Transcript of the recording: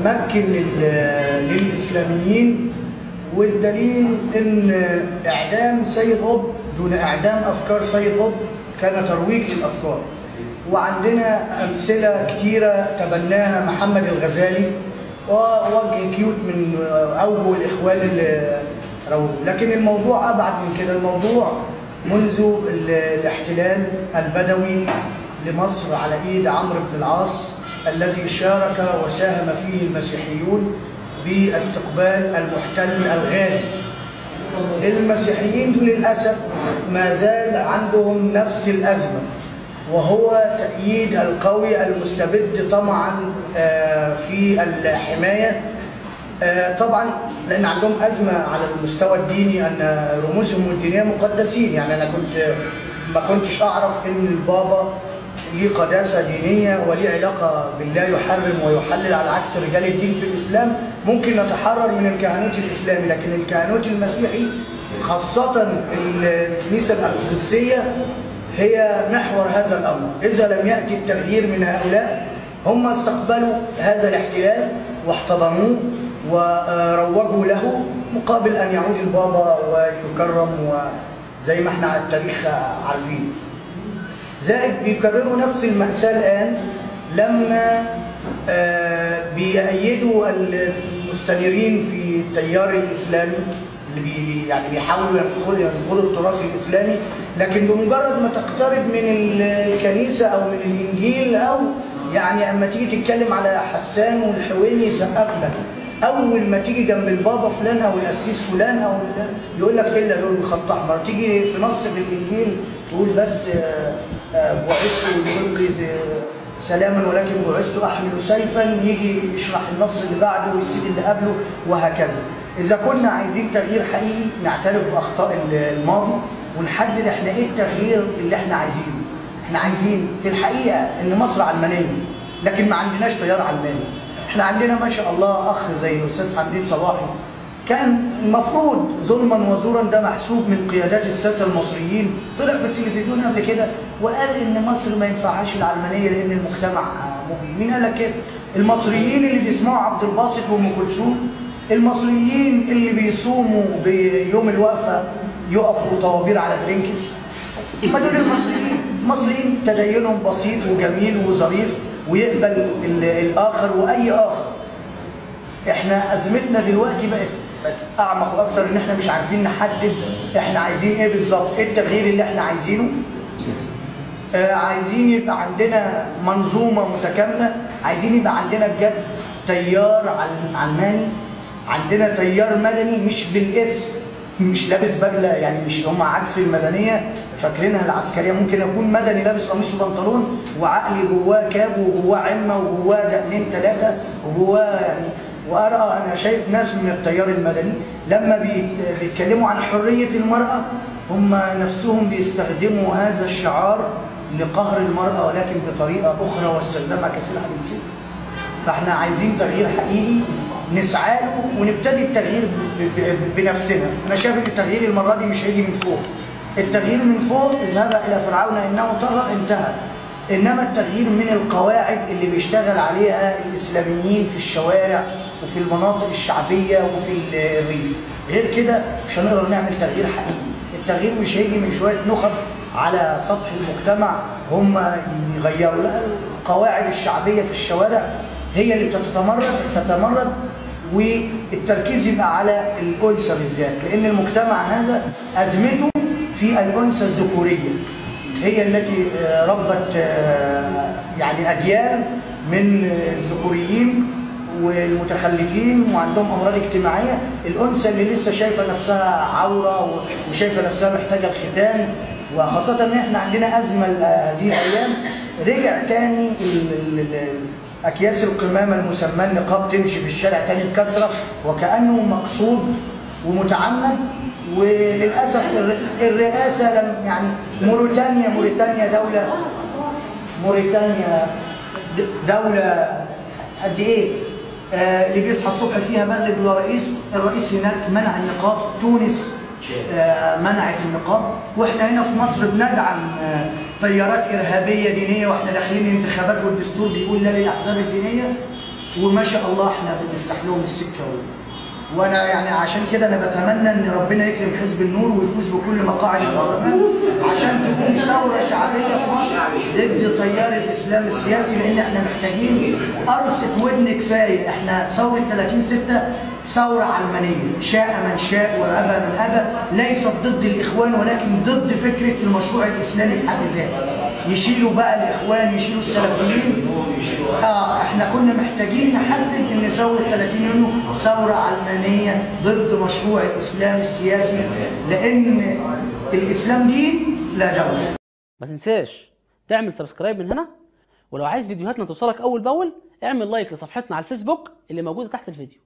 مكن للإسلاميين، والدليل إن إعدام سيد قطب دون إعدام أفكار سيد قطب كان ترويج للأفكار. وعندنا أمثلة كثيرة تبناها محمد الغزالي ووجه كيوت من أوجه الإخوان اللي روجوا. لكن الموضوع أبعد من كده. الموضوع منذ الاحتلال البدوي لمصر على إيد عمرو بن العاص الذي شارك وساهم فيه المسيحيون باستقبال المحتل الغازي. المسيحيين للأسف ما زال عندهم نفس الأزمة، وهو تأييد القوي المستبد طمعا في الحماية. طبعا لأن عندهم أزمة على المستوى الديني أن رموزهم الدينية مقدسين. يعني أنا ما كنتش أعرف أن البابا ليه قداسة دينية وليه علاقة بالله يحرم ويحلل، على عكس رجال الدين في الإسلام. ممكن نتحرر من الكهنوت الإسلامي، لكن الكهنوت المسيحي خاصة الكنيسة الأرثوذكسية هي محور هذا الأمر. إذا لم يأتي التغيير من هؤلاء، هم استقبلوا هذا الاحتلال واحتضنوه وروجوا له مقابل أن يعود البابا ويكرم، وزي ما احنا على التاريخ عارفين. زائد بيكرروا نفس المأساة الآن لما بيأيدوا المستنيرين في التيار الإسلامي اللي يعني بيحاولوا ينقلوا التراث الإسلامي، لكن بمجرد ما تقترب من الكنيسة أو من الإنجيل، أو يعني أما تيجي تتكلم على حسان والحويني يسقف لك. أول ما تيجي جنب البابا فلان أو القسيس فلان أو يقول لك إلا دول بخط أحمر. تيجي في نص في الإنجيل تقول بس بعثت لألقي سلاما ولكن بعثت أحمل سيفا، يجي يشرح النص اللي بعده ويسيب اللي قبله وهكذا. إذا كنا عايزين تغيير حقيقي نعترف بأخطاء الماضي ونحدد إحنا إيه التغيير اللي إحنا عايزينه. إحنا عايزين في الحقيقة إن مصر علمانية، لكن ما عندناش تيار علماني. إحنا عندنا ما شاء الله أخ زي الأستاذ حمدين صباحي، كان المفروض ظلما وزورا ده محسوب من قيادات الساسة المصريين، طلع في التلفزيون قبل كده وقال إن مصر ما ينفعهاش العلمانية لأن المجتمع مؤمن. مين قال لك كده؟ المصريين اللي بيسمعوا عبد الباسط وأم كلثوم، المصريين اللي بيصوموا بيوم الوقفة يقفوا طوابير على برينكس، ما دول المصريين تدينهم بسيط وجميل وظريف ويقبل الآخر وأي آخر. احنا أزمتنا دلوقتي بقت أعمق وأكثر، إن احنا مش عارفين نحدد احنا عايزين إيه بالظبط، إيه التغيير اللي احنا عايزينه. عايزين يبقى عندنا منظومة متكاملة، عايزين يبقى عندنا بجد تيار علماني، عندنا تيار مدني مش بالاسم، مش لابس بدله، يعني مش هم عكس المدنيه فاكرينها العسكريه. ممكن اكون مدني لابس قميص وبنطلون وعقلي جواه كاب وجواه عمه وجواه دقنين ثلاثه وجواه يعني. وارى انا شايف ناس من التيار المدني لما بيتكلموا عن حريه المراه هم نفسهم بيستخدموا هذا الشعار لقهر المراه، ولكن بطريقه اخرى واستخدامها كسلاح جنسي. فاحنا عايزين تغيير حقيقي نسعى له ونبتدي التغيير بنفسنا. انا شايف ان التغيير المره دي مش هيجي من فوق. التغيير من فوق اذهب الى فرعون انه طغى انتهى. انما التغيير من القواعد اللي بيشتغل عليها الاسلاميين في الشوارع وفي المناطق الشعبيه وفي الريف. غير كده مش هنقدر نعمل تغيير حقيقي. التغيير مش هيجي من شويه نخب على سطح المجتمع هم يغيروا، لا، القواعد الشعبيه في الشوارع هي اللي تتمرد والتركيز يبقى على الأنثى بالذات، لأن المجتمع هذا أزمته في الأنثى الذكورية، هي التي ربت يعني أجيال من الذكوريين والمتخلفين وعندهم أمراض اجتماعية. الأنثى اللي لسه شايفة نفسها عورة وشايفة نفسها محتاجة الختان، وخاصة إن إحنا عندنا أزمة هذه الأيام. رجع تاني أكياس القمامة المسمى النقاب تمشي في الشارع تاني بكثرة وكأنه مقصود ومتعمد. وللأسف الرئاسة لم يعني موريتانيا دولة قد إيه اللي بيصحى الصبح فيها بلد الرئيس هناك منع النقاب. تونس منعت النقاب، واحنا هنا في مصر بندعم تيارات إرهابية دينية واحنا داخلين الانتخابات والدستور بيقول لا للأحزاب الدينية. وما شاء الله احنا بنفتح لهم السكه. وانا يعني عشان كده انا بتمنى ان ربنا يكرم حزب النور ويفوز بكل مقاعد البرلمان عشان تكون ثوره شعبيه في مصر ضد تيار الاسلام السياسي، لان احنا محتاجين قرصه ودن كفايه. احنا ثوره 30/6 ثوره علمانيه، شاء من شاء وابى من ابى، ليست ضد الاخوان ولكن ضد فكره المشروع الاسلامي في حد ذاته. يشيلوا بقى الاخوان، يشيلوا السلفيين. احنا كنا محتاجين نحدد ان ثوره 30 يونيو ثوره علمانيه ضد مشروع الاسلام السياسي، لان الاسلام دين لا دوله. ما تنساش تعمل سبسكرايب من هنا، ولو عايز فيديوهاتنا توصلك اول باول اعمل لايك لصفحتنا على الفيسبوك اللي موجوده تحت الفيديو.